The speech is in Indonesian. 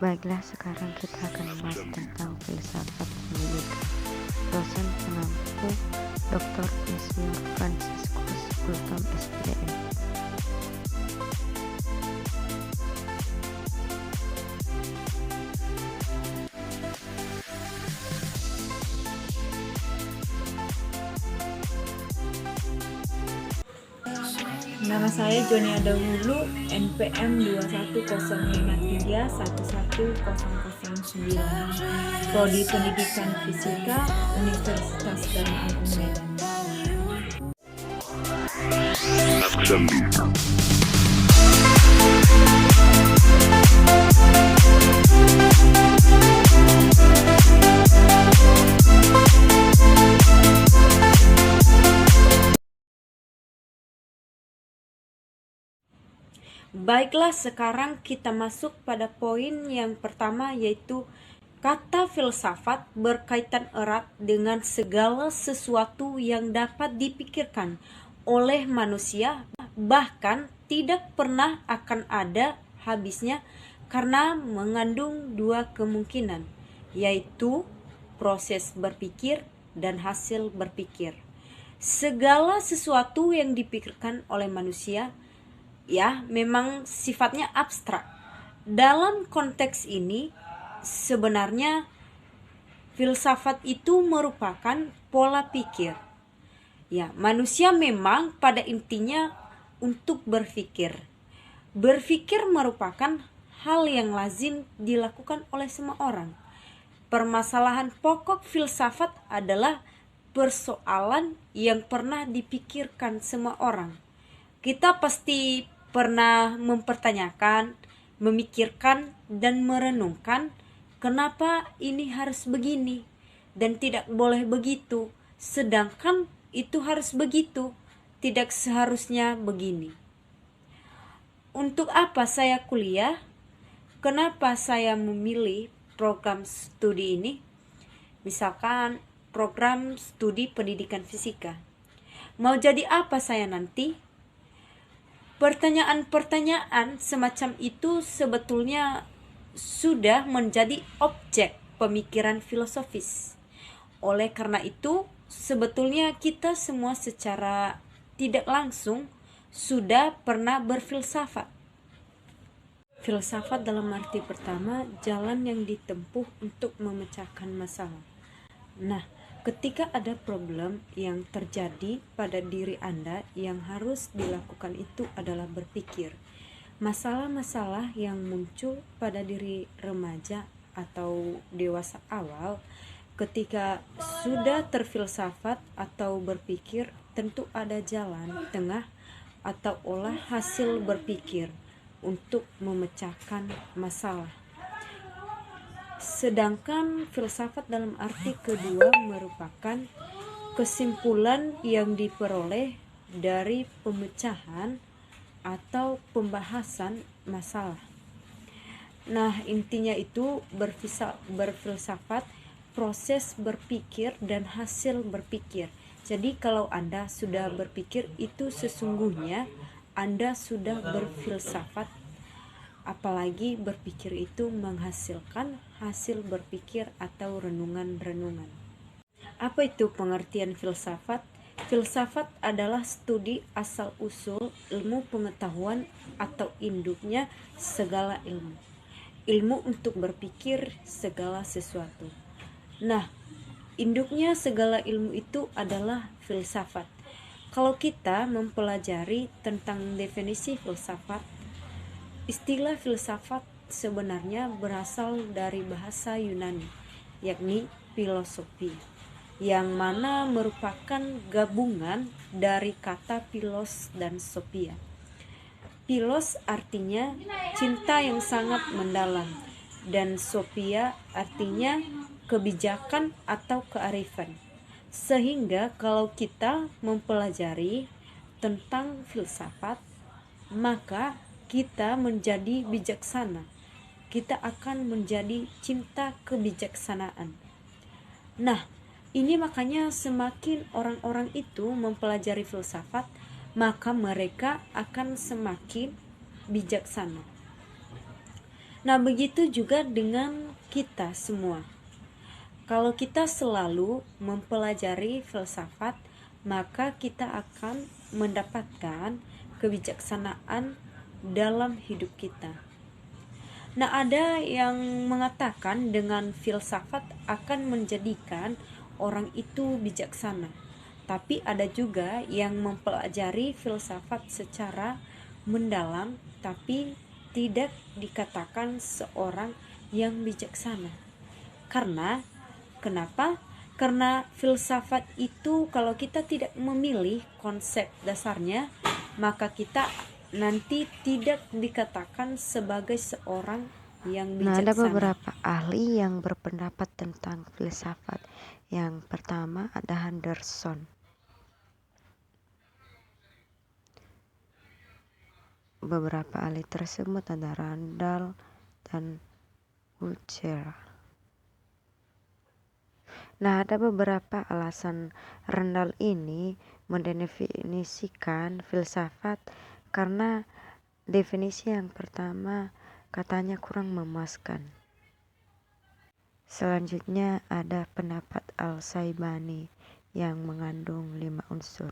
Baiklah, sekarang kita akan membahas tentang filsafat pendidikan. Dosen pengampu Dr. Insinyur Franciscus Fulton SPDM. Nama saya Joni Adawulu, NPM 21053111009, Prodi Pendidikan Fisika, Universitas Dharma Agung Medan. Baiklah, sekarang kita masuk pada poin yang pertama, yaitu kata filsafat berkaitan erat dengan segala sesuatu yang dapat dipikirkan oleh manusia, bahkan tidak pernah akan ada habisnya, karena mengandung dua kemungkinan, yaitu proses berpikir dan hasil berpikir. Segala sesuatu yang dipikirkan oleh manusia memang sifatnya abstrak. Dalam konteks ini sebenarnya filsafat itu merupakan pola pikir. Manusia memang pada intinya untuk berpikir. Berpikir merupakan hal yang lazim dilakukan oleh semua orang. Permasalahan pokok filsafat adalah persoalan yang pernah dipikirkan semua orang. Kita pasti pernah mempertanyakan, memikirkan, dan merenungkan kenapa ini harus begini dan tidak boleh begitu, sedangkan itu harus begitu, tidak seharusnya begini. Untuk apa saya kuliah? Kenapa saya memilih program studi ini? Misalkan program studi pendidikan fisika. Mau jadi apa saya nanti? Pertanyaan-pertanyaan semacam itu sebetulnya sudah menjadi objek pemikiran filosofis. Oleh karena itu, sebetulnya kita semua secara tidak langsung sudah pernah berfilsafat. Filsafat dalam arti pertama, jalan yang ditempuh untuk memecahkan masalah. Ketika ada problem yang terjadi pada diri Anda, yang harus dilakukan itu adalah berpikir. Masalah-masalah yang muncul pada diri remaja atau dewasa awal, ketika sudah terfilsafat atau berpikir, tentu ada jalan tengah atau olah hasil berpikir untuk memecahkan masalah. Sedangkan filsafat dalam arti kedua merupakan kesimpulan yang diperoleh dari pemecahan atau pembahasan masalah. Intinya itu berfilsafat, proses berpikir dan hasil berpikir. Jadi kalau Anda sudah berpikir, itu sesungguhnya Anda sudah berfilsafat. Apalagi berpikir itu menghasilkan hasil berpikir atau renungan-renungan. Apa itu pengertian filsafat? Filsafat adalah studi asal-usul ilmu pengetahuan atau induknya segala ilmu. Ilmu untuk berpikir segala sesuatu. Induknya segala ilmu itu adalah filsafat. Kalau kita mempelajari tentang definisi filsafat, istilah filsafat sebenarnya berasal dari bahasa Yunani, yakni filosofi, yang mana merupakan gabungan dari kata philos dan sophia. Philos artinya cinta yang sangat mendalam, dan sophia artinya kebijakan atau kearifan. Sehingga kalau kita mempelajari tentang filsafat, maka kita menjadi bijaksana. Kita akan menjadi cinta kebijaksanaan. Ini makanya semakin orang-orang itu mempelajari filsafat, maka mereka akan semakin bijaksana. Nah, begitu juga dengan kita semua. Kalau kita selalu mempelajari filsafat, maka kita akan mendapatkan kebijaksanaan dalam hidup kita. Nah, ada yang mengatakan dengan filsafat akan menjadikan orang itu bijaksana. Tapi ada juga yang mempelajari filsafat secara mendalam tapi tidak dikatakan seorang yang bijaksana. Kenapa? Karena filsafat itu kalau kita tidak memilih konsep dasarnya, maka kita nanti tidak dikatakan sebagai seorang yang Nah, ada bijaksana. beberapa ahli yang berpendapat tentang filsafat. Yang pertama ada Henderson. Beberapa ahli tersebut ada Randall dan Husserl. Nah, ada beberapa alasan Randall ini mendefinisikan filsafat karena definisi yang pertama katanya kurang memuaskan. Selanjutnya ada pendapat Al-Saibani yang mengandung 5 unsur.